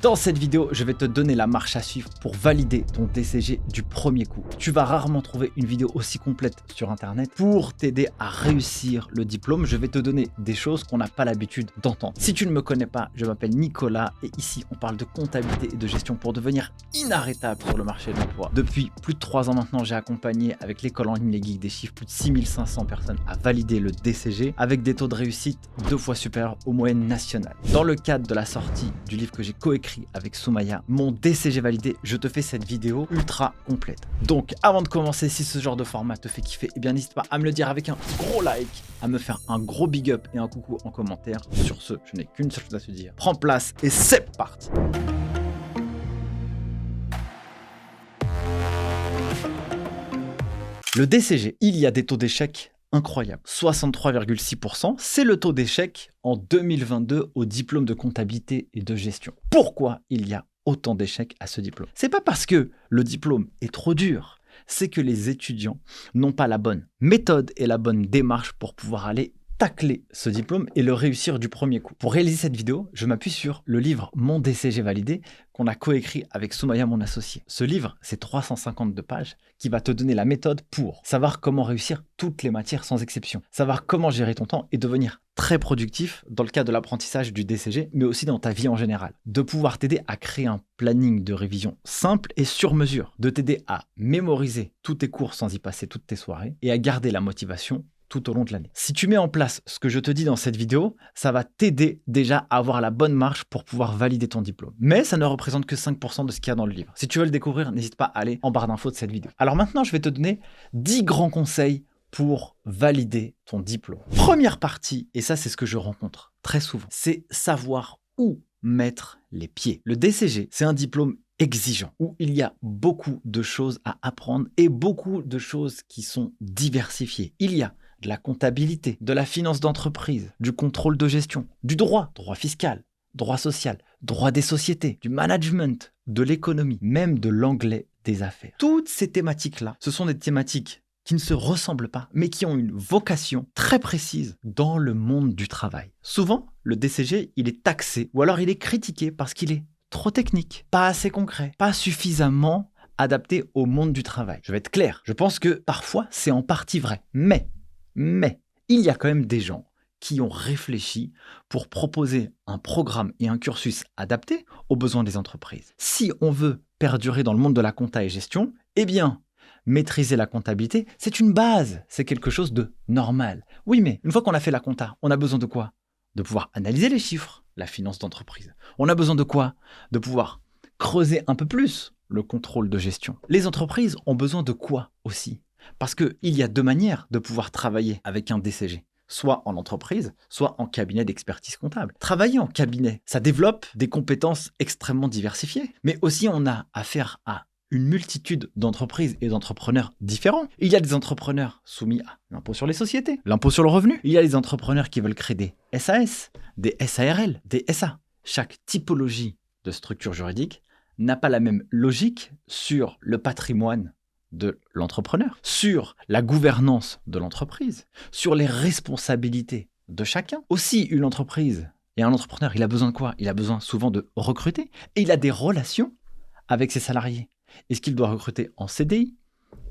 Dans cette vidéo, je vais te donner la marche à suivre pour valider ton DCG du premier coup. Tu vas rarement trouver une vidéo aussi complète sur internet pour t'aider à réussir le diplôme. Je vais te donner des choses qu'on n'a pas l'habitude d'entendre. Si tu ne me connais pas, je m'appelle Nicolas et ici on parle de comptabilité et de gestion pour devenir inarrêtable sur le marché de l'emploi. Depuis plus de 3 ans maintenant, j'ai accompagné avec l'école en ligne Les Geeks des Chiffres plus de 6500 personnes à valider le DCG avec des taux de réussite 2 fois supérieurs aux moyennes nationales. Dans le cadre de la sortie du livre que j'ai coécrit avec Soumaya, mon DCG validé, je te fais cette vidéo ultra complète. Donc avant de commencer, si ce genre de format te fait kiffer, eh bien n'hésite pas à me le dire avec un gros like, à me faire un gros big up et un coucou en commentaire. Sur ce, je n'ai qu'une seule chose à te dire. Prends place et c'est parti. Le DCG, il y a des taux d'échec incroyable. 63,6%, c'est le taux d'échec en 2022 au diplôme de comptabilité et de gestion. Pourquoi il y a autant d'échecs à ce diplôme? C'est pas parce que le diplôme est trop dur, c'est que les étudiants n'ont pas la bonne méthode et la bonne démarche pour pouvoir aller tacler ce diplôme et le réussir du premier coup. Pour réaliser cette vidéo, je m'appuie sur le livre Mon DCG validé qu'on a coécrit avec Soumaya, mon associé. Ce livre, c'est 352 pages qui va te donner la méthode pour savoir comment réussir toutes les matières sans exception, savoir comment gérer ton temps et devenir très productif dans le cadre de l'apprentissage du DCG, mais aussi dans ta vie en général. De pouvoir t'aider à créer un planning de révision simple et sur mesure, de t'aider à mémoriser tous tes cours sans y passer toutes tes soirées et à garder la motivation tout au long de l'année. Si tu mets en place ce que je te dis dans cette vidéo, ça va t'aider déjà à avoir la bonne marche pour pouvoir valider ton diplôme. Mais ça ne représente que 5% de ce qu'il y a dans le livre. Si tu veux le découvrir, n'hésite pas à aller en barre d'infos de cette vidéo. Alors maintenant, je vais te donner 10 grands conseils pour valider ton diplôme. Première partie, et ça c'est ce que je rencontre très souvent, c'est savoir où mettre les pieds. Le DCG, c'est un diplôme exigeant, où il y a beaucoup de choses à apprendre et beaucoup de choses qui sont diversifiées. Il y a de la comptabilité, de la finance d'entreprise, du contrôle de gestion, du droit fiscal, droit social, droit des sociétés, du management, de l'économie, même de l'anglais des affaires. Toutes ces thématiques-là, ce sont des thématiques qui ne se ressemblent pas, mais qui ont une vocation très précise dans le monde du travail. Souvent, le DCG, il est taxé, ou alors il est critiqué parce qu'il est trop technique, pas assez concret, pas suffisamment adapté au monde du travail. Je vais être clair, je pense que parfois c'est en partie vrai, mais il y a quand même des gens qui ont réfléchi pour proposer un programme et un cursus adapté aux besoins des entreprises. Si on veut perdurer dans le monde de la compta et gestion, eh bien, maîtriser la comptabilité, c'est une base, c'est quelque chose de normal. Oui, mais une fois qu'on a fait la compta, on a besoin de quoi? De pouvoir analyser les chiffres, la finance d'entreprise. On a besoin de quoi? De pouvoir creuser un peu plus le contrôle de gestion. Les entreprises ont besoin de quoi aussi? Parce qu'il y a 2 manières de pouvoir travailler avec un DCG. Soit en entreprise, soit en cabinet d'expertise comptable. Travailler en cabinet, ça développe des compétences extrêmement diversifiées. Mais aussi, on a affaire à une multitude d'entreprises et d'entrepreneurs différents. Il y a des entrepreneurs soumis à l'impôt sur les sociétés, l'impôt sur le revenu. Il y a des entrepreneurs qui veulent créer des SAS, des SARL, des SA. Chaque typologie de structure juridique n'a pas la même logique sur le patrimoine de l'entrepreneur, sur la gouvernance de l'entreprise, sur les responsabilités de chacun. Aussi, une entreprise et un entrepreneur, il a besoin de quoi? Il a besoin souvent de recruter et il a des relations avec ses salariés. Est-ce qu'il doit recruter en CDI,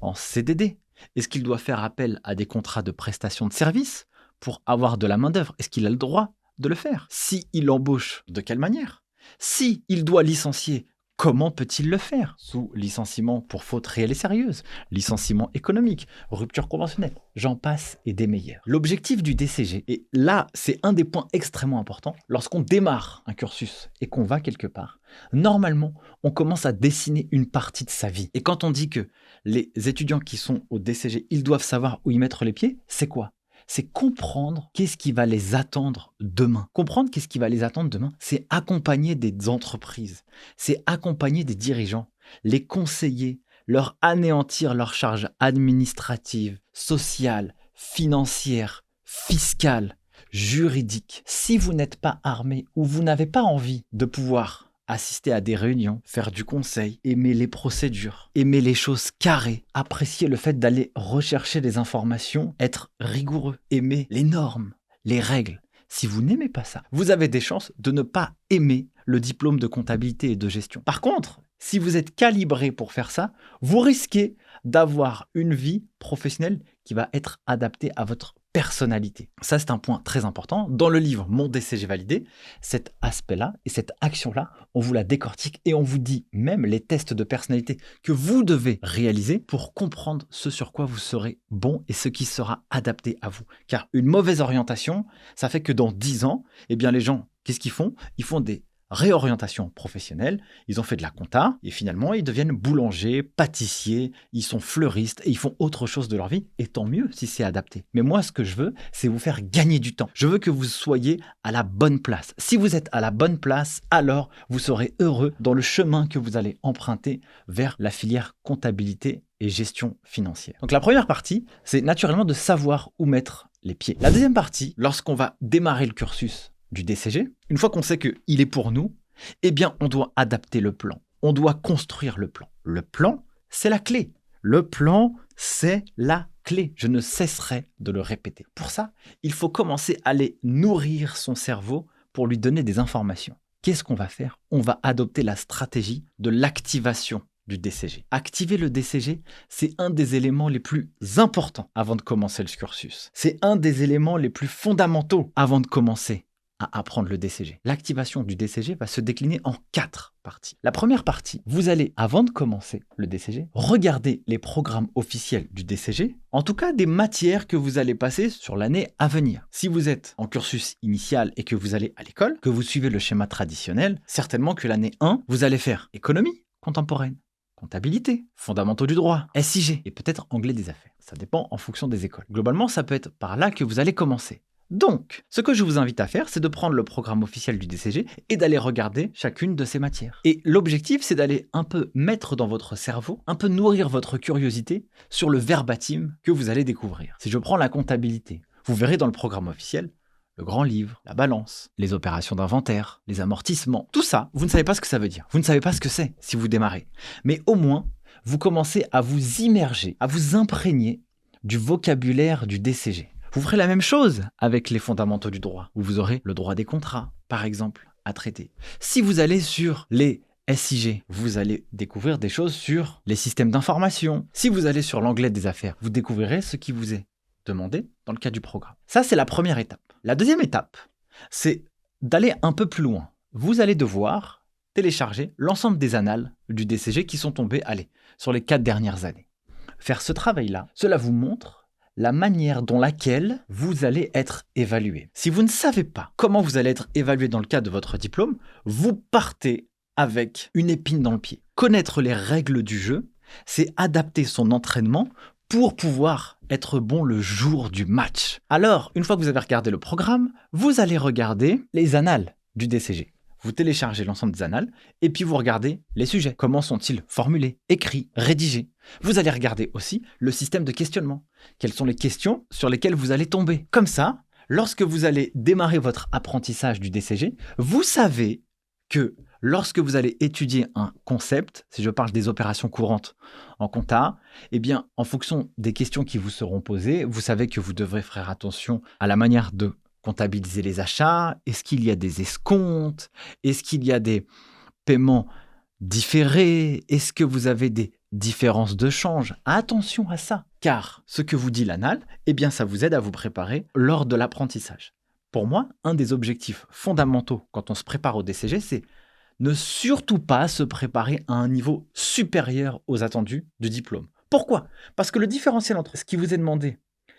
en CDD? Est-ce qu'il doit faire appel à des contrats de prestation de services pour avoir de la main-d'œuvre? Est-ce qu'il a le droit de le faire? Si il embauche, de quelle manière? Si il doit licencier, comment peut-il le faire? Sous licenciement pour faute réelle et sérieuse, licenciement économique, rupture conventionnelle, j'en passe et des meilleurs. L'objectif du DCG, et là c'est un des points extrêmement importants, lorsqu'on démarre un cursus et qu'on va quelque part, normalement on commence à dessiner une partie de sa vie. Et quand on dit que les étudiants qui sont au DCG, ils doivent savoir où y mettre les pieds, c'est quoi? C'est comprendre qu'est-ce qui va les attendre demain. Comprendre qu'est-ce qui va les attendre demain, c'est accompagner des entreprises, c'est accompagner des dirigeants, les conseiller, leur anéantir leurs charges administratives, sociales, financières, fiscales, juridiques. Si vous n'êtes pas armé ou vous n'avez pas envie de pouvoir assister à des réunions, faire du conseil, aimer les procédures, aimer les choses carrées, apprécier le fait d'aller rechercher des informations, être rigoureux, aimer les normes, les règles. Si vous n'aimez pas ça, vous avez des chances de ne pas aimer le diplôme de comptabilité et de gestion. Par contre, si vous êtes calibré pour faire ça, vous risquez d'avoir une vie professionnelle qui va être adaptée à votre personnalité. Ça, c'est un point très important. Dans le livre Mon DCG validé, cet aspect-là et cette action-là, on vous la décortique et on vous dit même les tests de personnalité que vous devez réaliser pour comprendre ce sur quoi vous serez bon et ce qui sera adapté à vous. Car une mauvaise orientation, ça fait que dans 10 ans, eh bien les gens, qu'est-ce qu'ils font? Ils font des réorientation professionnelle, ils ont fait de la compta et finalement ils deviennent boulangers, pâtissiers, ils sont fleuristes et ils font autre chose de leur vie et tant mieux si c'est adapté. Mais moi ce que je veux, c'est vous faire gagner du temps. Je veux que vous soyez à la bonne place. Si vous êtes à la bonne place, alors vous serez heureux dans le chemin que vous allez emprunter vers la filière comptabilité et gestion financière. Donc la première partie, c'est naturellement de savoir où mettre les pieds. La deuxième partie, lorsqu'on va démarrer le cursus du DCG, une fois qu'on sait qu'il est pour nous, eh bien, on doit adapter le plan. On doit construire le plan. Le plan, c'est la clé. Le plan, c'est la clé. Je ne cesserai de le répéter. Pour ça, il faut commencer à aller nourrir son cerveau pour lui donner des informations. Qu'est-ce qu'on va faire? On va adopter la stratégie de l'activation du DCG. Activer le DCG, c'est un des éléments les plus importants avant de commencer le cursus. C'est un des éléments les plus fondamentaux avant de commencer à apprendre le DCG. L'activation du DCG va se décliner en 4 parties. La première partie, vous allez, avant de commencer le DCG, regarder les programmes officiels du DCG, en tout cas des matières que vous allez passer sur l'année à venir. Si vous êtes en cursus initial et que vous allez à l'école, que vous suivez le schéma traditionnel, certainement que l'année 1, vous allez faire économie contemporaine, comptabilité, fondamentaux du droit, SIG et peut-être anglais des affaires. Ça dépend en fonction des écoles. Globalement, ça peut être par là que vous allez commencer. Donc, ce que je vous invite à faire, c'est de prendre le programme officiel du DCG et d'aller regarder chacune de ces matières. Et l'objectif, c'est d'aller un peu mettre dans votre cerveau, un peu nourrir votre curiosité sur le verbatim que vous allez découvrir. Si je prends la comptabilité, vous verrez dans le programme officiel le grand livre, la balance, les opérations d'inventaire, les amortissements. Tout ça, vous ne savez pas ce que ça veut dire. Vous ne savez pas ce que c'est si vous démarrez. Mais au moins, vous commencez à vous immerger, à vous imprégner du vocabulaire du DCG. Vous ferez la même chose avec les fondamentaux du droit, où vous aurez le droit des contrats, par exemple, à traiter. Si vous allez sur les SIG, vous allez découvrir des choses sur les systèmes d'information. Si vous allez sur l'anglais des affaires, vous découvrirez ce qui vous est demandé dans le cadre du programme. Ça, c'est la première étape. La deuxième étape, c'est d'aller un peu plus loin. Vous allez devoir télécharger l'ensemble des annales du DCG qui sont tombées, sur les 4 dernières années. Faire ce travail-là, cela vous montre la manière dont laquelle vous allez être évalué. Si vous ne savez pas comment vous allez être évalué dans le cadre de votre diplôme, vous partez avec une épine dans le pied. Connaître les règles du jeu, c'est adapter son entraînement pour pouvoir être bon le jour du match. Alors, une fois que vous avez regardé le programme, vous allez regarder les annales du DCG. Vous téléchargez l'ensemble des annales et puis vous regardez les sujets. Comment sont-ils formulés, écrits, rédigés? Vous allez regarder aussi le système de questionnement. Quelles sont les questions sur lesquelles vous allez tomber? Comme ça, lorsque vous allez démarrer votre apprentissage du DCG, vous savez que lorsque vous allez étudier un concept, si je parle des opérations courantes en compta, eh bien, en fonction des questions qui vous seront posées, vous savez que vous devrez faire attention à la manière de comptabiliser les achats. Est-ce qu'il y a des escomptes? Est-ce qu'il y a des paiements différés? Est-ce que vous avez des différences de change? Attention à ça, car ce que vous dit l'annale, eh bien, ça vous aide à vous préparer lors de l'apprentissage. Pour moi, un des objectifs fondamentaux quand on se prépare au DCG, c'est ne surtout pas se préparer à un niveau supérieur aux attendus du diplôme. Pourquoi? Parce que le différentiel entre ce qui vous est demandé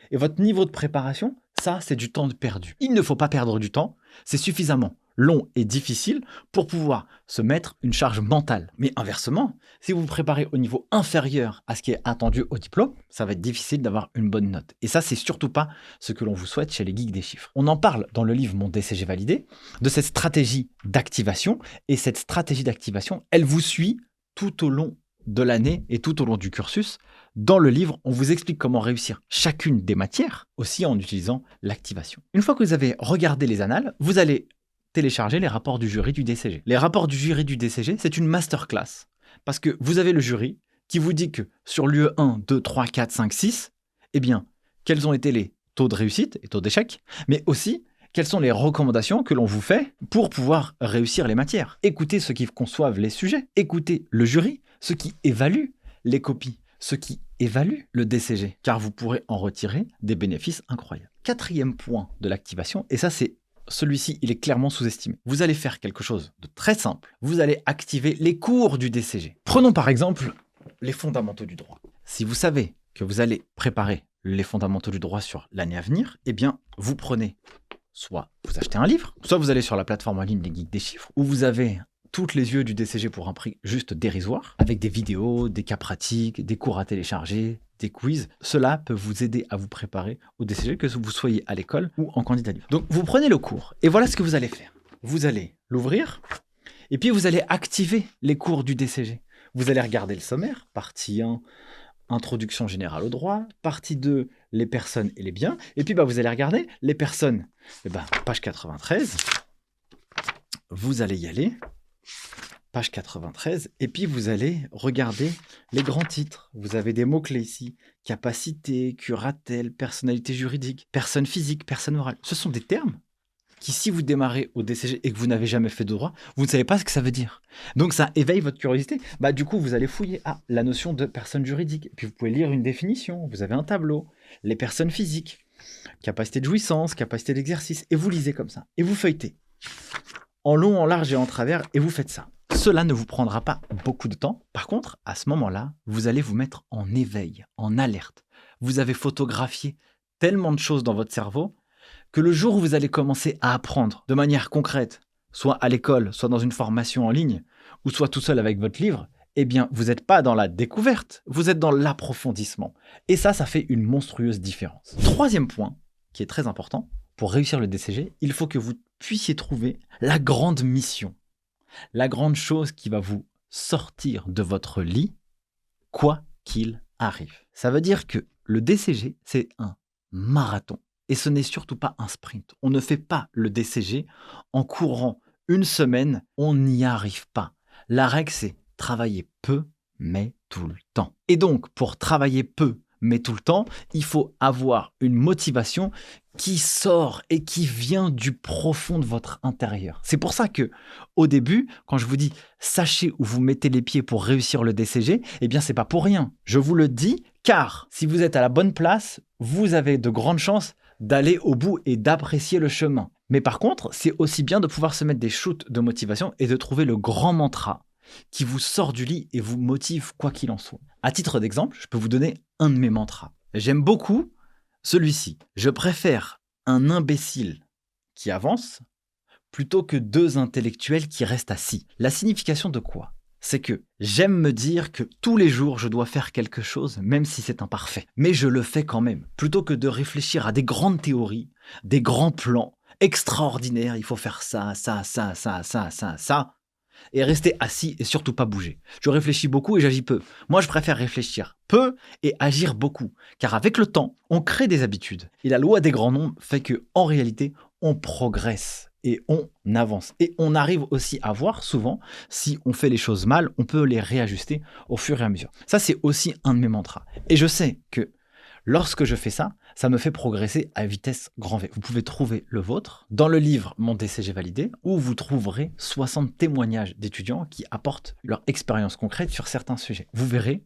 et votre niveau de préparation, ça, c'est du temps perdu. Il ne faut pas perdre du temps, c'est suffisamment long et difficile pour pouvoir se mettre une charge mentale. Mais inversement, si vous vous préparez au niveau inférieur à ce qui est attendu au diplôme, ça va être difficile d'avoir une bonne note. Et ça, c'est surtout pas ce que l'on vous souhaite chez les geeks des chiffres. On en parle dans le livre Mon DCG validé, de cette stratégie d'activation. Et cette stratégie d'activation, elle vous suit tout au long de l'année et tout au long du cursus. Dans le livre, on vous explique comment réussir chacune des matières, aussi en utilisant l'activation. Une fois que vous avez regardé les annales, vous allez télécharger les rapports du jury du DCG. Les rapports du jury du DCG, c'est une masterclass. Parce que vous avez le jury qui vous dit que sur l'UE 1, 2, 3, 4, 5, 6, eh bien, quels ont été les taux de réussite et taux d'échec, mais aussi Quelles sont les recommandations que l'on vous fait pour pouvoir réussir les matières? Écoutez ceux qui conçoivent les sujets, écoutez le jury, ceux qui évaluent les copies, ceux qui évaluent le DCG, car vous pourrez en retirer des bénéfices incroyables. Quatrième point de l'activation, et ça c'est celui-ci, il est clairement sous-estimé. Vous allez faire quelque chose de très simple. Vous allez activer les cours du DCG. Prenons par exemple les fondamentaux du droit. Si vous savez que vous allez préparer les fondamentaux du droit sur l'année à venir, eh bien, vous prenez, soit vous achetez un livre, soit vous allez sur la plateforme en ligne Les Geeks des Chiffres, où vous avez toutes les yeux du DCG pour un prix juste dérisoire, avec des vidéos, des cas pratiques, des cours à télécharger, des quiz. Cela peut vous aider à vous préparer au DCG, que vous soyez à l'école ou en candidat libre. Donc, vous prenez le cours, et voilà ce que vous allez faire. Vous allez l'ouvrir, et puis vous allez activer les cours du DCG. Vous allez regarder le sommaire, partie 1, introduction générale au droit, partie 2, les personnes et les biens, et puis vous allez regarder les personnes. Page 93, vous allez y aller, page 93, et puis vous allez regarder les grands titres. Vous avez des mots-clés ici, capacité, curatelle, personnalité juridique, personne physique, personne morale. Ce sont des termes qui, si vous démarrez au DCG et que vous n'avez jamais fait de droit, vous ne savez pas ce que ça veut dire. Donc ça éveille votre curiosité. Du coup, vous allez fouiller la notion de personne juridique. Et puis vous pouvez lire une définition, vous avez un tableau, les personnes physiques, capacité de jouissance, capacité d'exercice, et vous lisez comme ça. Et vous feuilletez, en long, en large et en travers, et vous faites ça. Cela ne vous prendra pas beaucoup de temps. Par contre, à ce moment-là, vous allez vous mettre en éveil, en alerte. Vous avez photographié tellement de choses dans votre cerveau que le jour où vous allez commencer à apprendre de manière concrète, soit à l'école, soit dans une formation en ligne, ou soit tout seul avec votre livre, eh bien, vous n'êtes pas dans la découverte, vous êtes dans l'approfondissement. Et ça fait une monstrueuse différence. Troisième point, qui est très important, pour réussir le DCG, il faut que vous puissiez trouver la grande mission, la grande chose qui va vous sortir de votre lit, quoi qu'il arrive. Ça veut dire que le DCG, c'est un marathon. Et ce n'est surtout pas un sprint. On ne fait pas le DCG en courant une semaine, on n'y arrive pas. La règle, c'est travailler peu, mais tout le temps. Et donc, pour travailler peu, mais tout le temps, il faut avoir une motivation qui sort et qui vient du profond de votre intérieur. C'est pour ça que, au début, quand je vous dis « sachez où vous mettez les pieds pour réussir le DCG », eh bien, c'est pas pour rien. Je vous le dis, car si vous êtes à la bonne place, vous avez de grandes chances d'aller au bout et d'apprécier le chemin. Mais par contre, c'est aussi bien de pouvoir se mettre des shoots de motivation et de trouver le grand mantra qui vous sort du lit et vous motive quoi qu'il en soit. À titre d'exemple, je peux vous donner un de mes mantras. J'aime beaucoup celui-ci. Je préfère un imbécile qui avance plutôt que 2 intellectuels qui restent assis. La signification de quoi ? C'est que j'aime me dire que tous les jours, je dois faire quelque chose, même si c'est imparfait. Mais je le fais quand même. Plutôt que de réfléchir à des grandes théories, des grands plans extraordinaires, il faut faire ça, et rester assis et surtout pas bouger. Je réfléchis beaucoup et j'agis peu. Moi, je préfère réfléchir peu et agir beaucoup. Car avec le temps, on crée des habitudes. Et la loi des grands nombres fait qu'en réalité, on progresse et on avance. Et on arrive aussi à voir souvent, si on fait les choses mal, on peut les réajuster au fur et à mesure. Ça, c'est aussi un de mes mantras. Et je sais que lorsque je fais ça, ça me fait progresser à vitesse grand V. Vous pouvez trouver le vôtre dans le livre Mon DCG validé, où vous trouverez 60 témoignages d'étudiants qui apportent leur expérience concrète sur certains sujets. Vous verrez,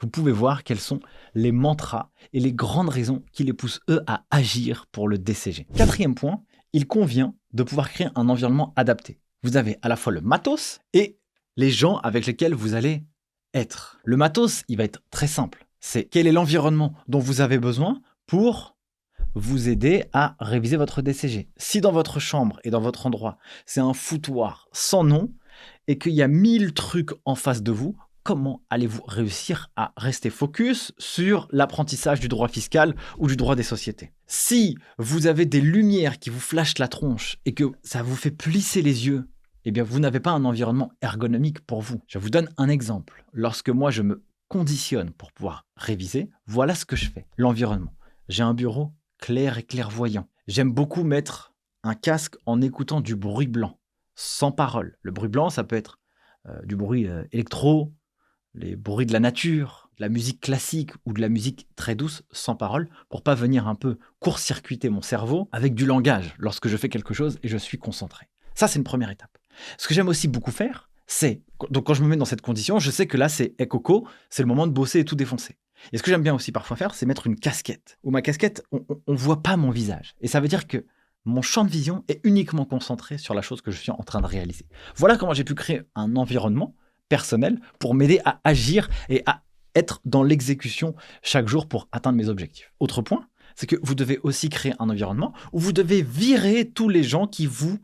vous pouvez voir quels sont les mantras et les grandes raisons qui les poussent, eux, à agir pour le DCG. Quatrième point, il convient de pouvoir créer un environnement adapté. Vous avez à la fois le matos et les gens avec lesquels vous allez être. Le matos, il va être très simple. C'est quel est l'environnement dont vous avez besoin pour vous aider à réviser votre DCG. Si dans votre chambre et dans votre endroit, c'est un foutoir sans nom et qu'il y a 1000 trucs en face de vous, comment allez-vous réussir à rester focus sur l'apprentissage du droit fiscal ou du droit des sociétés? Si vous avez des lumières qui vous flashent la tronche et que ça vous fait plisser les yeux, eh bien vous n'avez pas un environnement ergonomique pour vous. Je vous donne un exemple. Lorsque moi je me conditionne pour pouvoir réviser, voilà ce que je fais. L'environnement. J'ai un bureau clair et clairvoyant. J'aime beaucoup mettre un casque en écoutant du bruit blanc, sans parole. Le bruit blanc, ça peut être du bruit électro, les bruits de la nature, la musique classique ou de la musique très douce, sans parole, pour pas venir un peu court-circuiter mon cerveau avec du langage lorsque je fais quelque chose et je suis concentré. Ça, c'est une première étape. Ce que j'aime aussi beaucoup faire, c'est, donc quand je me mets dans cette condition, je sais que là, c'est coco, c'est le moment de bosser et tout défoncer. Et ce que j'aime bien aussi parfois faire, c'est mettre une casquette. Où ma casquette, on voit pas mon visage. Et ça veut dire que mon champ de vision est uniquement concentré sur la chose que je suis en train de réaliser. Voilà comment j'ai pu créer un environnement personnel pour m'aider à agir et à être dans l'exécution chaque jour pour atteindre mes objectifs. Autre point, c'est que vous devez aussi créer un environnement où vous devez virer tous les gens qui vous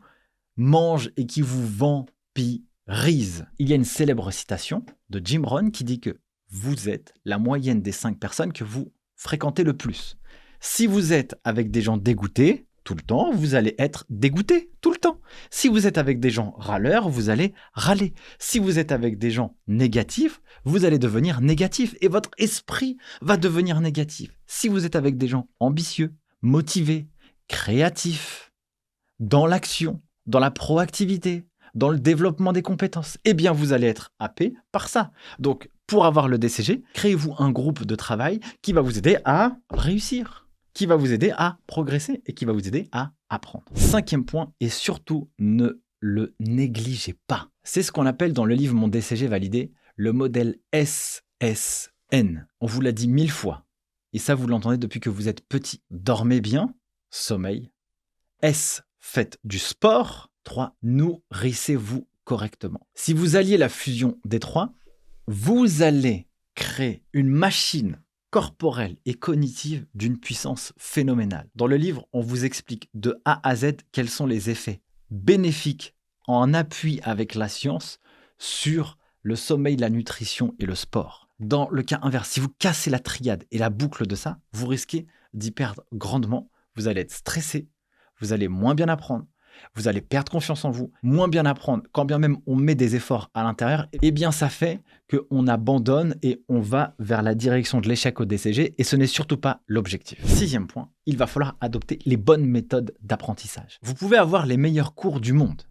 mangent et qui vous vampirisent. Il y a une célèbre citation de Jim Rohn qui dit que vous êtes la moyenne des 5 personnes que vous fréquentez le plus. Si vous êtes avec des gens dégoûtés, tout le temps, vous allez être dégoûté tout le temps. Si vous êtes avec des gens râleurs, vous allez râler. Si vous êtes avec des gens négatifs, vous allez devenir négatif et votre esprit va devenir négatif. Si vous êtes avec des gens ambitieux, motivés, créatifs, dans l'action, dans la proactivité, dans le développement des compétences, eh bien vous allez être happé par ça. Donc, pour avoir le DCG, créez-vous un groupe de travail qui va vous aider à réussir, qui va vous aider à progresser et qui va vous aider à apprendre. 5e point, et surtout ne le négligez pas. C'est ce qu'on appelle dans le livre Mon DCG validé, le modèle SSN. On vous l'a dit 1000 fois. Et ça, vous l'entendez depuis que vous êtes petit. Dormez bien, sommeil. S, faites du sport. 3, nourrissez-vous correctement. Si vous alliez la fusion des 3, vous allez créer une machine corporelle et cognitive d'une puissance phénoménale. Dans le livre, on vous explique de A à Z quels sont les effets bénéfiques en appui avec la science sur le sommeil, la nutrition et le sport. Dans le cas inverse, si vous cassez la triade et la boucle de ça, vous risquez d'y perdre grandement. Vous allez être stressé, vous allez moins bien apprendre, vous allez perdre confiance en vous, moins bien apprendre. Quand bien même on met des efforts à l'intérieur, eh bien ça fait qu'on abandonne et on va vers la direction de l'échec au DCG et ce n'est surtout pas l'objectif. 6e point, il va falloir adopter les bonnes méthodes d'apprentissage. Vous pouvez avoir les meilleurs cours du monde.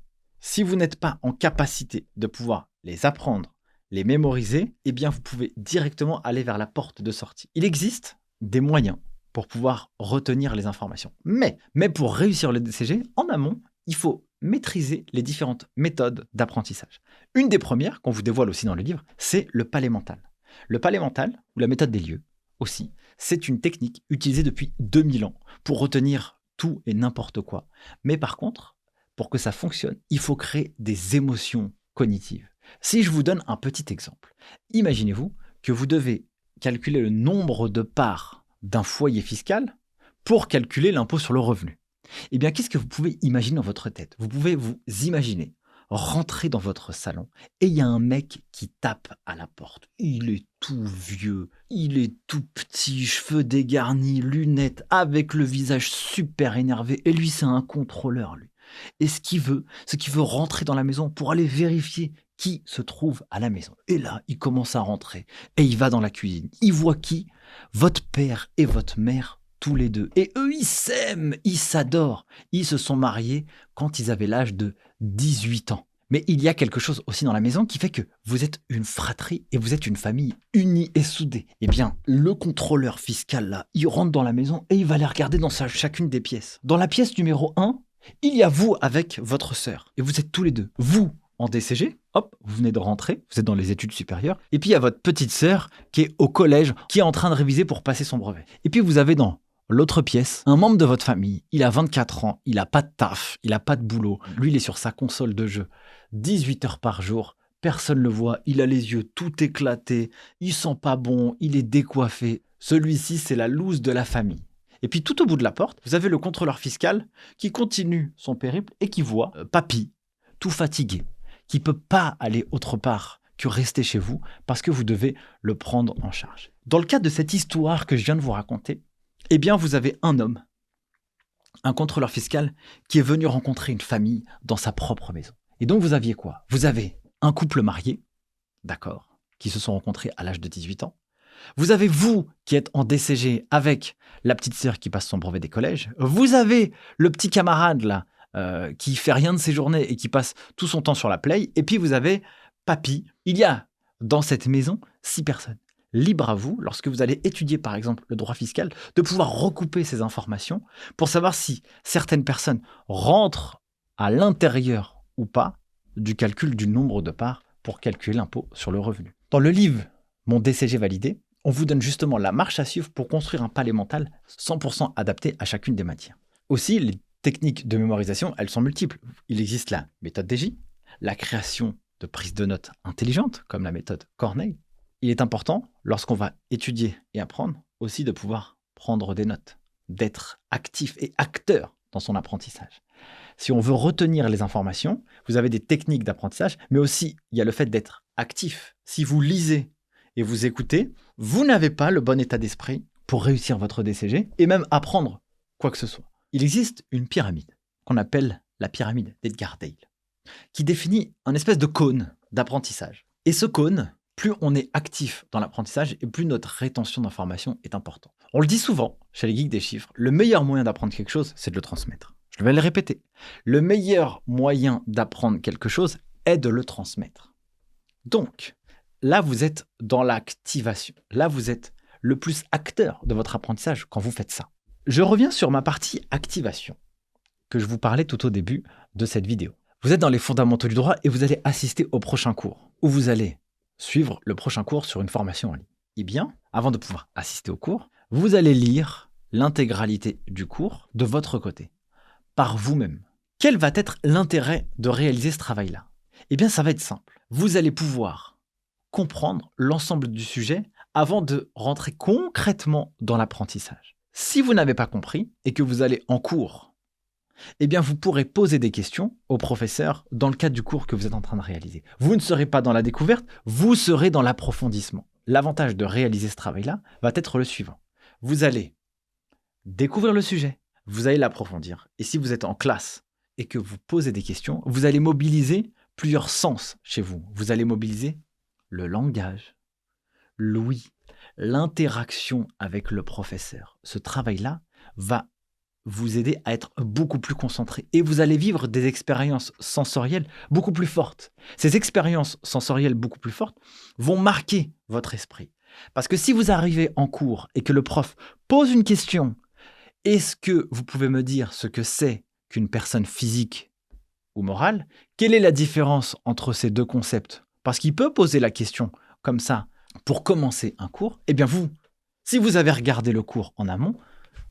Si vous n'êtes pas en capacité de pouvoir les apprendre, les mémoriser, eh bien vous pouvez directement aller vers la porte de sortie. Il existe des moyens pour pouvoir retenir les informations. Mais pour réussir le DCG, en amont, il faut maîtriser les différentes méthodes d'apprentissage. Une des premières, qu'on vous dévoile aussi dans le livre, c'est le palais mental. Le palais mental, ou la méthode des lieux aussi, c'est une technique utilisée depuis 2000 ans pour retenir tout et n'importe quoi. Mais par contre, pour que ça fonctionne, il faut créer des émotions cognitives. Si je vous donne un petit exemple, imaginez-vous que vous devez calculer le nombre de parts d'un foyer fiscal pour calculer l'impôt sur le revenu. Eh bien, qu'est-ce que vous pouvez imaginer dans votre tête? Vous pouvez vous imaginer rentrer dans votre salon et il y a un mec qui tape à la porte. Il est tout vieux, il est tout petit, cheveux dégarnis, lunettes, avec le visage super énervé. Et lui, c'est un contrôleur, lui. Et ce qu'il veut, c'est qu'il veut rentrer dans la maison pour aller vérifier qui se trouve à la maison. Et là, il commence à rentrer et il va dans la cuisine. Il voit qui? Votre père et votre mère, tous les deux. Et eux, ils s'aiment, ils s'adorent. Ils se sont mariés quand ils avaient l'âge de 18 ans. Mais il y a quelque chose aussi dans la maison qui fait que vous êtes une fratrie et vous êtes une famille unie et soudée. Eh bien, le contrôleur fiscal, là, il rentre dans la maison et il va les regarder dans chacune des pièces. Dans la pièce numéro 1, il y a vous avec votre sœur. Et vous êtes tous les deux. Vous, en DCG, hop, vous venez de rentrer, vous êtes dans les études supérieures. Et puis, il y a votre petite sœur qui est au collège, qui est en train de réviser pour passer son brevet. Et puis, vous avez dans l'autre pièce, un membre de votre famille, il a 24 ans, il n'a pas de taf, il n'a pas de boulot. Lui, il est sur sa console de jeu, 18 heures par jour, personne ne le voit, il a les yeux tout éclatés, il sent pas bon, il est décoiffé. Celui-ci, c'est la loose de la famille. Et puis tout au bout de la porte, vous avez le contrôleur fiscal qui continue son périple et qui voit papy, tout fatigué, qui ne peut pas aller autre part que rester chez vous parce que vous devez le prendre en charge. Dans le cadre de cette histoire que je viens de vous raconter, eh bien, vous avez un homme, un contrôleur fiscal, qui est venu rencontrer une famille dans sa propre maison. Et donc, vous aviez quoi? Vous avez un couple marié, d'accord, qui se sont rencontrés à l'âge de 18 ans. Vous avez vous qui êtes en DCG avec la petite sœur qui passe son brevet des collèges. Vous avez le petit camarade là qui fait rien de ses journées et qui passe tout son temps sur la play. Et puis, vous avez papy. Il y a dans cette maison 6 personnes. libre à vous, lorsque vous allez étudier par exemple le droit fiscal, de pouvoir recouper ces informations pour savoir si certaines personnes rentrent à l'intérieur ou pas du calcul du nombre de parts pour calculer l'impôt sur le revenu. Dans le livre Mon DCG validé, on vous donne justement la marche à suivre pour construire un palais mental 100% adapté à chacune des matières. Aussi, les techniques de mémorisation, elles sont multiples. Il existe la méthode DJ, la création de prises de notes intelligentes, comme la méthode Corneille. Il est important, lorsqu'on va étudier et apprendre, aussi de pouvoir prendre des notes, d'être actif et acteur dans son apprentissage. Si on veut retenir les informations, vous avez des techniques d'apprentissage, mais aussi il y a le fait d'être actif. Si vous lisez et vous écoutez, vous n'avez pas le bon état d'esprit pour réussir votre DCG et même apprendre quoi que ce soit. Il existe une pyramide qu'on appelle la pyramide d'Edgar Dale, qui définit un espèce de cône d'apprentissage. Et ce cône, plus on est actif dans l'apprentissage et plus notre rétention d'informations est importante. On le dit souvent chez les geeks des chiffres, le meilleur moyen d'apprendre quelque chose, c'est de le transmettre. Je vais le répéter. Le meilleur moyen d'apprendre quelque chose est de le transmettre. Donc, là, vous êtes dans l'activation. Là, vous êtes le plus acteur de votre apprentissage quand vous faites ça. Je reviens sur ma partie activation que je vous parlais tout au début de cette vidéo. Vous êtes dans les fondamentaux du droit et vous allez assister au prochain cours où vous allez suivre le prochain cours sur une formation en ligne. Eh bien, avant de pouvoir assister au cours, vous allez lire l'intégralité du cours de votre côté, par vous-même. Quel va être l'intérêt de réaliser ce travail-là? Eh bien, ça va être simple. Vous allez pouvoir comprendre l'ensemble du sujet avant de rentrer concrètement dans l'apprentissage. Si vous n'avez pas compris et que vous allez en cours, eh bien, vous pourrez poser des questions au professeur dans le cadre du cours que vous êtes en train de réaliser. Vous ne serez pas dans la découverte, vous serez dans l'approfondissement. L'avantage de réaliser ce travail-là va être le suivant. Vous allez découvrir le sujet, vous allez l'approfondir. Et si vous êtes en classe et que vous posez des questions, vous allez mobiliser plusieurs sens chez vous. Vous allez mobiliser le langage, l'ouïe, l'interaction avec le professeur. Ce travail-là va vous aider à être beaucoup plus concentré et vous allez vivre des expériences sensorielles beaucoup plus fortes. Ces expériences sensorielles beaucoup plus fortes vont marquer votre esprit. Parce que si vous arrivez en cours et que le prof pose une question, est-ce que vous pouvez me dire ce que c'est qu'une personne physique ou morale? Quelle est la différence entre ces deux concepts? Parce qu'il peut poser la question comme ça pour commencer un cours. Eh bien vous, si vous avez regardé le cours en amont,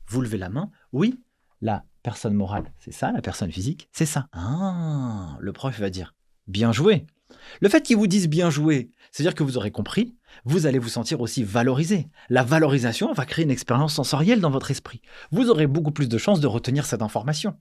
vous levez la main. Oui, la personne morale, c'est ça. La personne physique, c'est ça. Ah, le prof va dire bien joué. Le fait qu'il vous dise bien joué, c'est-à-dire que vous aurez compris, vous allez vous sentir aussi valorisé. La valorisation va créer une expérience sensorielle dans votre esprit. Vous aurez beaucoup plus de chances de retenir cette information.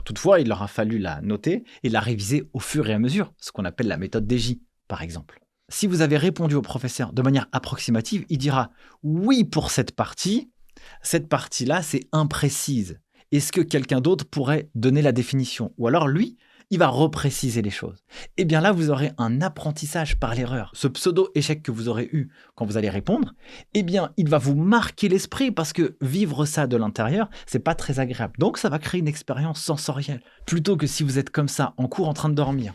Toutefois, il aura fallu la noter et la réviser au fur et à mesure, ce qu'on appelle la méthode DJ, par exemple. Si vous avez répondu au professeur de manière approximative, il dira « oui pour cette partie-là, c'est imprécise. Est-ce que quelqu'un d'autre pourrait donner la définition ?» Ou alors lui, il va repréciser les choses. Eh bien là, vous aurez un apprentissage par l'erreur. Ce pseudo-échec que vous aurez eu quand vous allez répondre, eh bien, il va vous marquer l'esprit parce que vivre ça de l'intérieur, c'est pas très agréable. Donc, ça va créer une expérience sensorielle. Plutôt que si vous êtes comme ça, en cours, en train de dormir.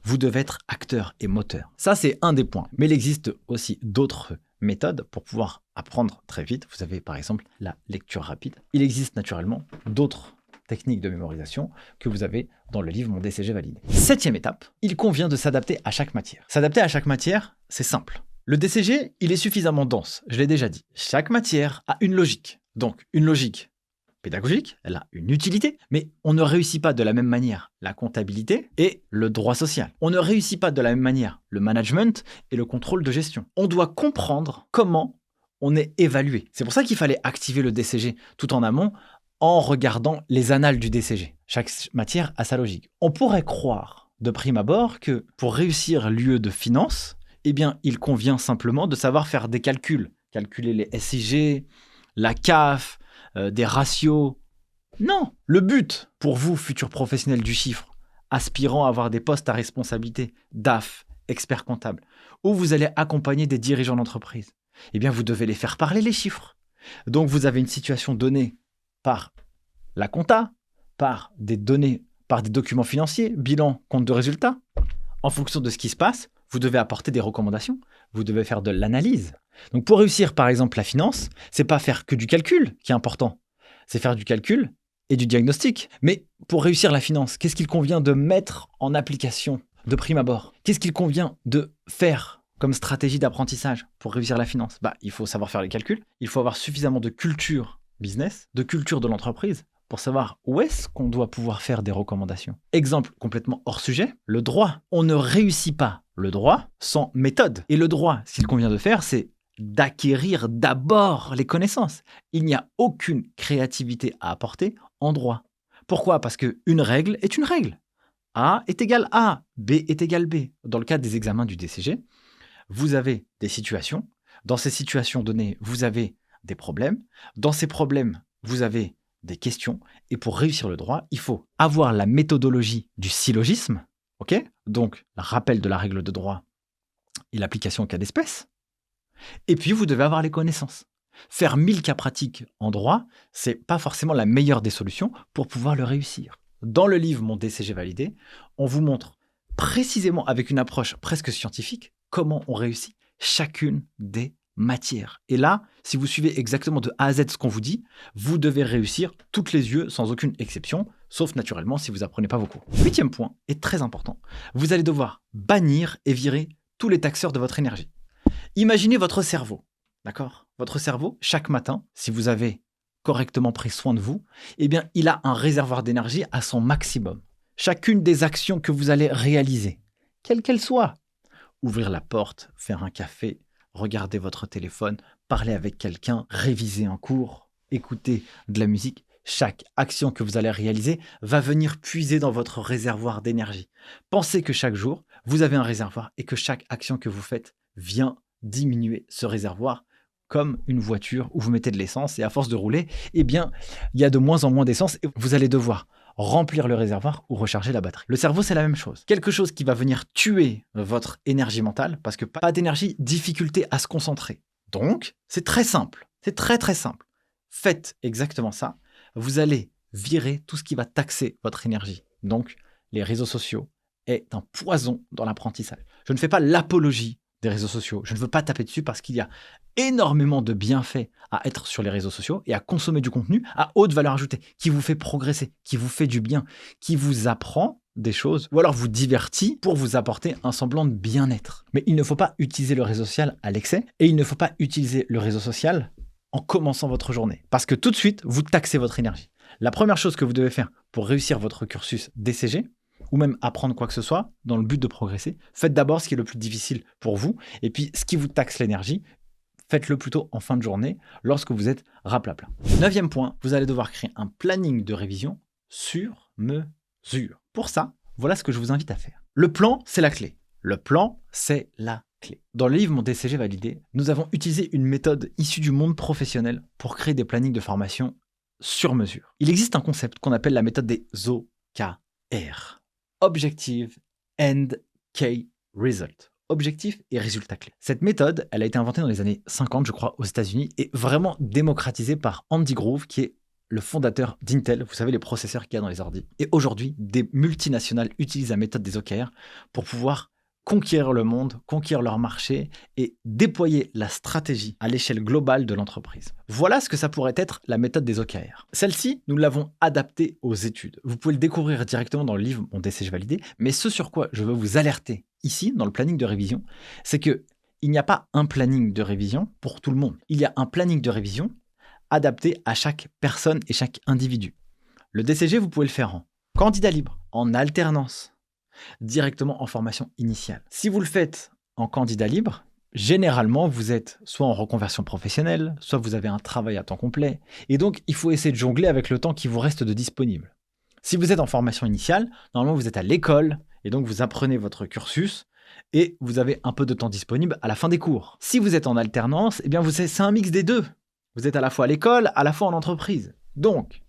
Vous devez être acteur et moteur. Ça, c'est un des points. Mais il existe aussi d'autres méthodes pour pouvoir apprendre très vite. Vous avez par exemple la lecture rapide. Il existe naturellement d'autres techniques de mémorisation que vous avez dans le livre Mon DCG validé. 7e étape, il convient de s'adapter à chaque matière. S'adapter à chaque matière, c'est simple. Le DCG, il est suffisamment dense, je l'ai déjà dit. Chaque matière a une logique. Donc, une logique pédagogique, elle a une utilité, mais on ne réussit pas de la même manière la comptabilité et le droit social. On ne réussit pas de la même manière le management et le contrôle de gestion. On doit comprendre comment on est évalué. C'est pour ça qu'il fallait activer le DCG tout en amont en regardant les annales du DCG. Chaque matière a sa logique. On pourrait croire de prime abord que pour réussir l'UE de finance, eh bien, il convient simplement de savoir faire des calculs. Calculer les SIG, la CAF, des ratios. Non, le but pour vous, futurs professionnels du chiffre, aspirant à avoir des postes à responsabilité, DAF, expert comptable, où vous allez accompagner des dirigeants d'entreprise, eh bien, vous devez les faire parler les chiffres. Donc, vous avez une situation donnée par la compta, par des données, par des documents financiers, bilan, compte de résultats. En fonction de ce qui se passe, vous devez apporter des recommandations, vous devez faire de l'analyse. Donc pour réussir par exemple la finance, c'est pas faire que du calcul qui est important, c'est faire du calcul et du diagnostic. Mais pour réussir la finance, qu'est-ce qu'il convient de mettre en application de prime abord? Qu'est-ce qu'il convient de faire comme stratégie d'apprentissage pour réussir la finance? Il faut savoir faire les calculs, il faut avoir suffisamment de culture business, de culture de l'entreprise, pour savoir où est-ce qu'on doit pouvoir faire des recommandations. Exemple complètement hors sujet, le droit. On ne réussit pas le droit sans méthode. Et le droit, ce qu'il convient de faire, c'est d'acquérir d'abord les connaissances. Il n'y a aucune créativité à apporter en droit. Pourquoi? Parce qu'une règle est une règle. A est égal A, B est égal B. Dans le cadre des examens du DCG, vous avez des situations. Dans ces situations données, vous avez des problèmes. Dans ces problèmes, vous avez des questions. Et pour réussir le droit, il faut avoir la méthodologie du syllogisme, ok? Donc, le rappel de la règle de droit et l'application au cas d'espèce. Et puis, vous devez avoir les connaissances. Faire 1000 cas pratiques en droit, c'est pas forcément la meilleure des solutions pour pouvoir le réussir. Dans le livre Mon DCG validé, on vous montre précisément avec une approche presque scientifique comment on réussit chacune des matières. Et là, si vous suivez exactement de A à Z ce qu'on vous dit, vous devez réussir toutes les yeux sans aucune exception, sauf naturellement si vous apprenez pas vos cours. 8e point est très important. Vous allez devoir bannir et virer tous les taxeurs de votre énergie. Imaginez votre cerveau, d'accord? Votre cerveau, chaque matin, si vous avez correctement pris soin de vous, eh bien, il a un réservoir d'énergie à son maximum. Chacune des actions que vous allez réaliser, quelle qu'elle soit, ouvrir la porte, faire un café, regarder votre téléphone, parler avec quelqu'un, réviser un cours, écouter de la musique, chaque action que vous allez réaliser va venir puiser dans votre réservoir d'énergie. Pensez que chaque jour, vous avez un réservoir et que chaque action que vous faites vient diminuer ce réservoir comme une voiture où vous mettez de l'essence et à force de rouler, eh bien, il y a de moins en moins d'essence et vous allez devoir remplir le réservoir ou recharger la batterie. Le cerveau, c'est la même chose. Quelque chose qui va venir tuer votre énergie mentale parce que pas d'énergie, difficulté à se concentrer. Donc, c'est très simple. C'est très très simple. Faites exactement ça. Vous allez virer tout ce qui va taxer votre énergie. Donc, les réseaux sociaux est un poison dans l'apprentissage. Je ne fais pas l'apologie des réseaux sociaux. Je ne veux pas taper dessus parce qu'il y a énormément de bienfaits à être sur les réseaux sociaux et à consommer du contenu à haute valeur ajoutée, qui vous fait progresser, qui vous fait du bien, qui vous apprend des choses ou alors vous divertit pour vous apporter un semblant de bien-être. Mais il ne faut pas utiliser le réseau social à l'excès et il ne faut pas utiliser le réseau social en commençant votre journée parce que tout de suite, vous taxez votre énergie. La première chose que vous devez faire pour réussir votre cursus DCG, ou même apprendre quoi que ce soit dans le but de progresser, faites d'abord ce qui est le plus difficile pour vous et puis ce qui vous taxe l'énergie, faites-le plutôt en fin de journée lorsque vous êtes raplapla. 9e point, vous allez devoir créer un planning de révision sur mesure. Pour ça, voilà ce que je vous invite à faire. Le plan, c'est la clé. Le plan, c'est la clé. Dans le livre Mon DCG validé, nous avons utilisé une méthode issue du monde professionnel pour créer des plannings de formation sur mesure. Il existe un concept qu'on appelle la méthode des OKR. Objective and Key Result. Objectif et résultat clé. Cette méthode, elle a été inventée dans les années 50, je crois, aux États-Unis et vraiment démocratisée par Andy Grove, qui est le fondateur d'Intel, vous savez, les processeurs qu'il y a dans les ordi. Et aujourd'hui, des multinationales utilisent la méthode des OKR pour pouvoir conquérir le monde, conquérir leur marché et déployer la stratégie à l'échelle globale de l'entreprise. Voilà ce que ça pourrait être la méthode des OKR. Celle-ci, nous l'avons adaptée aux études. Vous pouvez le découvrir directement dans le livre Mon DCG validé, mais ce sur quoi je veux vous alerter ici, dans le planning de révision, c'est que il n'y a pas un planning de révision pour tout le monde. Il y a un planning de révision adapté à chaque personne et chaque individu. Le DCG, vous pouvez le faire en candidat libre, en alternance, directement en formation initiale. Si vous le faites en candidat libre, généralement, vous êtes soit en reconversion professionnelle, soit vous avez un travail à temps complet. Et donc, il faut essayer de jongler avec le temps qui vous reste de disponible. Si vous êtes en formation initiale, normalement, vous êtes à l'école et donc vous apprenez votre cursus et vous avez un peu de temps disponible à la fin des cours. Si vous êtes en alternance, eh bien, c'est un mix des deux. Vous êtes à la fois à l'école, à la fois en entreprise. Donc,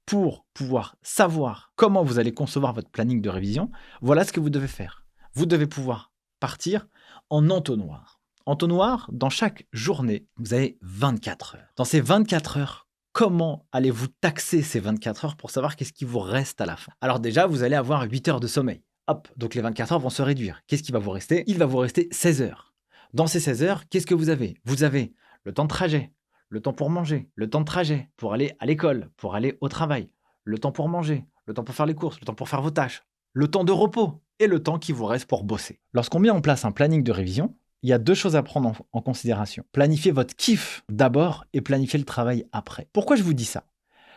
pour pouvoir savoir comment vous allez concevoir votre planning de révision, voilà ce que vous devez faire. Vous devez pouvoir partir en entonnoir. Entonnoir, dans chaque journée, vous avez 24 heures. Dans ces 24 heures, comment allez-vous taxer ces 24 heures pour savoir qu'est-ce qui vous reste à la fin? Alors déjà, vous allez avoir 8 heures de sommeil. Hop, donc les 24 heures vont se réduire. Qu'est-ce qui va vous rester? Il va vous rester 16 heures. Dans ces 16 heures, qu'est-ce que vous avez? Vous avez le temps de trajet, le temps pour manger, le temps de trajet pour aller à l'école, pour aller au travail, le temps pour manger, le temps pour faire les courses, le temps pour faire vos tâches, le temps de repos et le temps qui vous reste pour bosser. Lorsqu'on met en place un planning de révision, il y a deux choses à prendre en considération. Planifier votre kiff d'abord et planifier le travail après. Pourquoi je vous dis ça?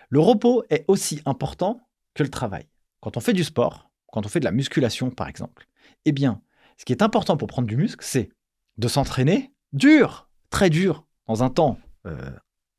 Le repos est aussi important que le travail. Quand on fait du sport, quand on fait de la musculation par exemple, eh bien, ce qui est important pour prendre du muscle, c'est de s'entraîner dur, très dur, dans un temps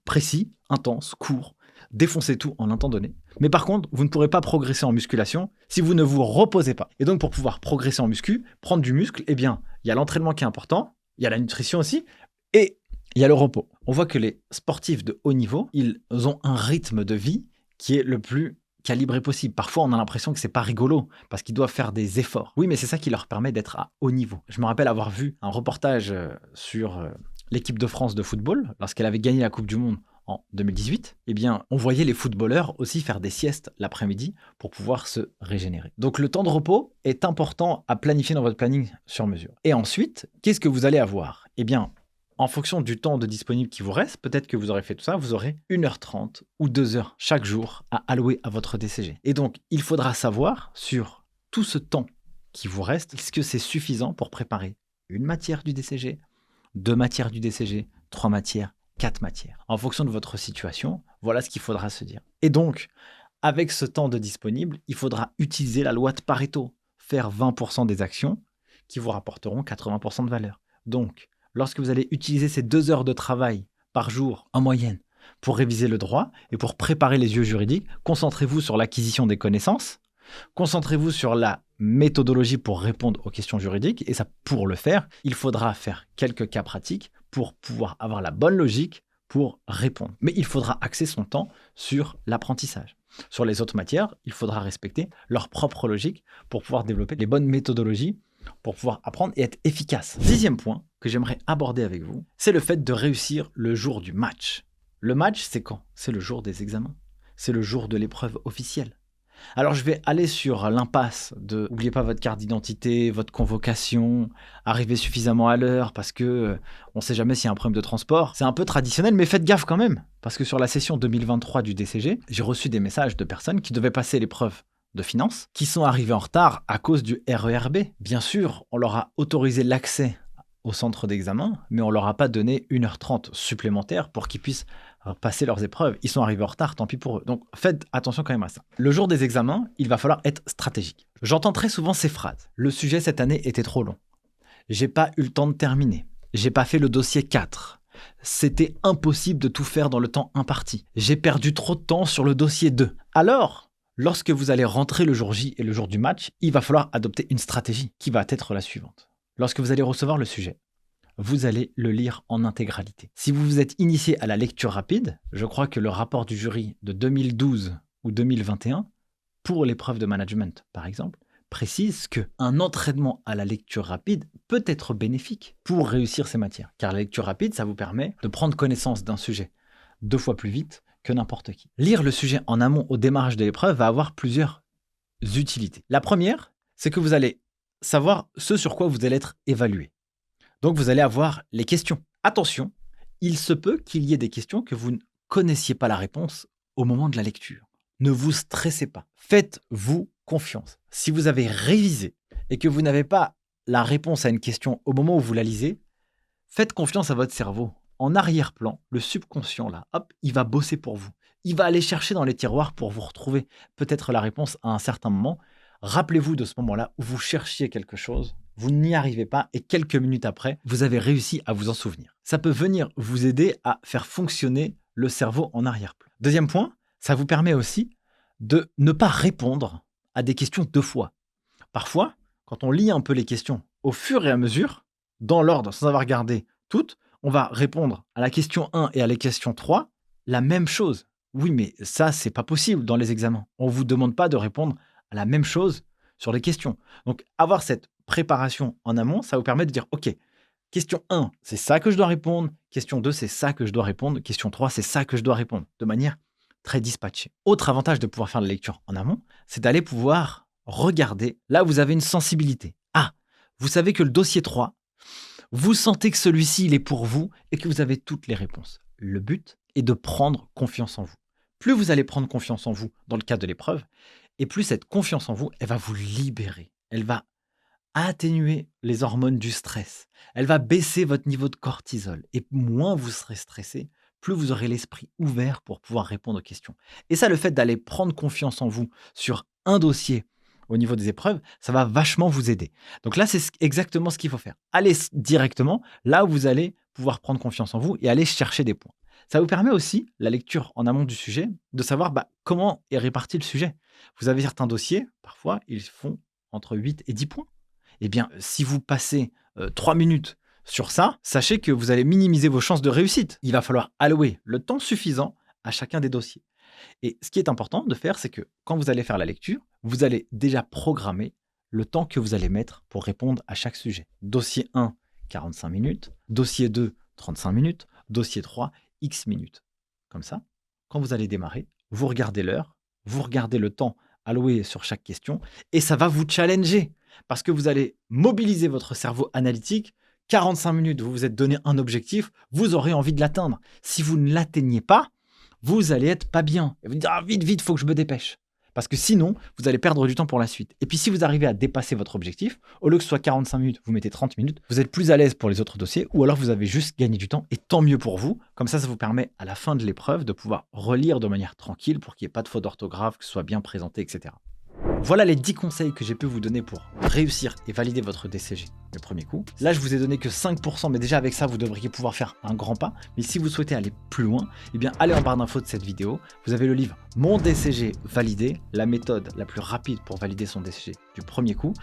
précis, intense, court, défoncer tout en un temps donné. Mais par contre, vous ne pourrez pas progresser en musculation si vous ne vous reposez pas. Et donc, pour pouvoir progresser en muscu, prendre du muscle, eh bien, il y a l'entraînement qui est important, il y a la nutrition aussi, et il y a le repos. On voit que les sportifs de haut niveau, ils ont un rythme de vie qui est le plus calibré possible. Parfois, on a l'impression que c'est pas rigolo parce qu'ils doivent faire des efforts. Oui, mais c'est ça qui leur permet d'être à haut niveau. Je me rappelle avoir vu un reportage sur l'équipe de France de football lorsqu'elle avait gagné la Coupe du Monde en 2018. Eh bien, on voyait les footballeurs aussi faire des siestes l'après-midi pour pouvoir se régénérer. Donc, le temps de repos est important à planifier dans votre planning sur mesure. Et ensuite, qu'est-ce que vous allez avoir? Eh bien, en fonction du temps de disponible qui vous reste, peut-être que vous aurez fait tout ça, vous aurez 1h30 ou 2 heures chaque jour à allouer à votre DCG. Et donc, il faudra savoir sur tout ce temps qui vous reste, est-ce que c'est suffisant pour préparer une matière du DCG, 2 matières du DCG, 3 matières, 4 matières. En fonction de votre situation, voilà ce qu'il faudra se dire. Et donc, avec ce temps de disponible, il faudra utiliser la loi de Pareto, faire 20% des actions qui vous rapporteront 80% de valeur. Donc, lorsque vous allez utiliser ces 2 heures de travail par jour en moyenne pour réviser le droit et pour préparer les yeux juridiques, concentrez-vous sur l'acquisition des connaissances, concentrez-vous sur la méthodologie pour répondre aux questions juridiques et ça, pour le faire, il faudra faire quelques cas pratiques pour pouvoir avoir la bonne logique pour répondre. Mais il faudra axer son temps sur l'apprentissage. Sur les autres matières, il faudra respecter leur propre logique pour pouvoir développer les bonnes méthodologies pour pouvoir apprendre et être efficace. 10e point que j'aimerais aborder avec vous, c'est le fait de réussir le jour du match. Le match, c'est quand? C'est le jour des examens. C'est le jour de l'épreuve officielle. Alors, je vais aller sur l'impasse de n'oubliez pas votre carte d'identité, votre convocation, arrivez suffisamment à l'heure parce que on ne sait jamais s'il y a un problème de transport. C'est un peu traditionnel, mais faites gaffe quand même. Parce que sur la session 2023 du DCG, j'ai reçu des messages de personnes qui devaient passer l'épreuve de finance, qui sont arrivés en retard à cause du RERB. Bien sûr, on leur a autorisé l'accès au centre d'examen, mais on leur a pas donné 1h30 supplémentaire pour qu'ils puissent passer leurs épreuves. Ils sont arrivés en retard, tant pis pour eux. Donc faites attention quand même à ça. Le jour des examens, il va falloir être stratégique. J'entends très souvent ces phrases. Le sujet cette année était trop long. J'ai pas eu le temps de terminer. J'ai pas fait le dossier 4. C'était impossible de tout faire dans le temps imparti. J'ai perdu trop de temps sur le dossier 2. Alors, lorsque vous allez rentrer le jour J et le jour du match, il va falloir adopter une stratégie qui va être la suivante. Lorsque vous allez recevoir le sujet, vous allez le lire en intégralité. Si vous vous êtes initié à la lecture rapide, je crois que le rapport du jury de 2012 ou 2021, pour l'épreuve de management par exemple, précise qu'un entraînement à la lecture rapide peut être bénéfique pour réussir ces matières. Car la lecture rapide, ça vous permet de prendre connaissance d'un sujet 2 fois plus vite que n'importe qui. Lire le sujet en amont au démarrage de l'épreuve va avoir plusieurs utilités. La première, c'est que vous allez savoir ce sur quoi vous allez être évalué. Donc, vous allez avoir les questions. Attention, il se peut qu'il y ait des questions que vous ne connaissiez pas la réponse au moment de la lecture. Ne vous stressez pas. Faites-vous confiance. Si vous avez révisé et que vous n'avez pas la réponse à une question au moment où vous la lisez, faites confiance à votre cerveau. En arrière-plan, le subconscient, là, hop, il va bosser pour vous. Il va aller chercher dans les tiroirs pour vous retrouver peut-être la réponse à un certain moment. Rappelez-vous de ce moment-là où vous cherchiez quelque chose, vous n'y arrivez pas et quelques minutes après, vous avez réussi à vous en souvenir. Ça peut venir vous aider à faire fonctionner le cerveau en arrière-plan. Deuxième point, ça vous permet aussi de ne pas répondre à des questions 2 fois. Parfois, quand on lit un peu les questions au fur et à mesure, dans l'ordre, sans avoir regardé toutes, on va répondre à la question 1 et à la question 3 la même chose. Oui, mais ça, c'est pas possible dans les examens. On ne vous demande pas de répondre à la même chose sur les questions. Donc, avoir cette préparation en amont, ça vous permet de dire, OK, question 1, c'est ça que je dois répondre. Question 2, c'est ça que je dois répondre. Question 3, c'est ça que je dois répondre. De manière très dispatchée. Autre avantage de pouvoir faire de la lecture en amont, c'est d'aller pouvoir regardez, là vous avez une sensibilité. Ah, vous savez que le dossier 3, vous sentez que celui-ci il est pour vous et que vous avez toutes les réponses. Le but est de prendre confiance en vous. Plus vous allez prendre confiance en vous dans le cadre de l'épreuve, et plus cette confiance en vous, elle va vous libérer. Elle va atténuer les hormones du stress. Elle va baisser votre niveau de cortisol. Et moins vous serez stressé, plus vous aurez l'esprit ouvert pour pouvoir répondre aux questions. Et ça, le fait d'aller prendre confiance en vous sur un dossier au niveau des épreuves, ça va vachement vous aider. Donc là, c'est exactement ce qu'il faut faire. Allez directement là où vous allez pouvoir prendre confiance en vous et aller chercher des points. Ça vous permet aussi, la lecture en amont du sujet, de savoir comment est réparti le sujet. Vous avez certains dossiers, parfois, ils font entre 8 et 10 points. Eh bien, si vous passez 3 minutes sur ça, sachez que vous allez minimiser vos chances de réussite. Il va falloir allouer le temps suffisant à chacun des dossiers. Et ce qui est important de faire, c'est que quand vous allez faire la lecture, vous allez déjà programmer le temps que vous allez mettre pour répondre à chaque sujet. Dossier 1, 45 minutes. Dossier 2, 35 minutes. Dossier 3, X minutes. Comme ça, quand vous allez démarrer, vous regardez l'heure, vous regardez le temps alloué sur chaque question et ça va vous challenger parce que vous allez mobiliser votre cerveau analytique. 45 minutes, vous vous êtes donné un objectif, vous aurez envie de l'atteindre. Si vous ne l'atteignez pas, vous allez être pas bien. Et vous dites, vite, vite, il faut que je me dépêche. Parce que sinon, vous allez perdre du temps pour la suite. Et puis si vous arrivez à dépasser votre objectif, au lieu que ce soit 45 minutes, vous mettez 30 minutes, vous êtes plus à l'aise pour les autres dossiers, ou alors vous avez juste gagné du temps, et tant mieux pour vous. Comme ça vous permet à la fin de l'épreuve de pouvoir relire de manière tranquille pour qu'il n'y ait pas de faute d'orthographe, que ce soit bien présenté, etc. Voilà les 10 conseils que j'ai pu vous donner pour réussir et valider votre DCG le premier coup. Là, je vous ai donné que 5%, mais déjà avec ça, vous devriez pouvoir faire un grand pas. Mais si vous souhaitez aller plus loin, eh bien, allez en barre d'infos de cette vidéo. Vous avez le livre Mon DCG validé, la méthode la plus rapide pour valider son DCG du premier coup.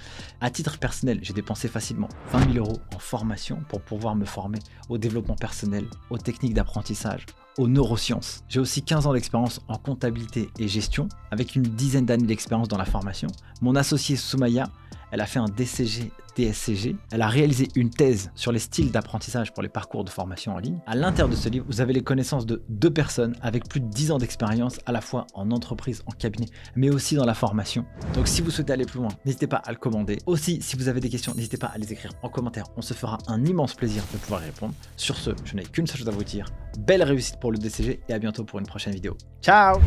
À titre personnel, j'ai dépensé facilement 20 000 € en formation pour pouvoir me former au développement personnel, aux techniques d'apprentissage, aux neurosciences. J'ai aussi 15 ans d'expérience en comptabilité et gestion, avec une dizaine d'années d'expérience dans la formation. Mon associée Soumaya, elle a fait un DCG, DSCG. Elle a réalisé une thèse sur les styles d'apprentissage pour les parcours de formation en ligne. À l'intérieur de ce livre, vous avez les connaissances de 2 personnes avec plus de 10 ans d'expérience, à la fois en entreprise, en cabinet, mais aussi dans la formation. Donc si vous souhaitez aller plus loin, n'hésitez pas à le commander. Aussi, si vous avez des questions, n'hésitez pas à les écrire en commentaire. On se fera un immense plaisir de pouvoir y répondre. Sur ce, je n'ai qu'une seule chose à vous dire. Belle réussite pour le DCG et à bientôt pour une prochaine vidéo. Ciao!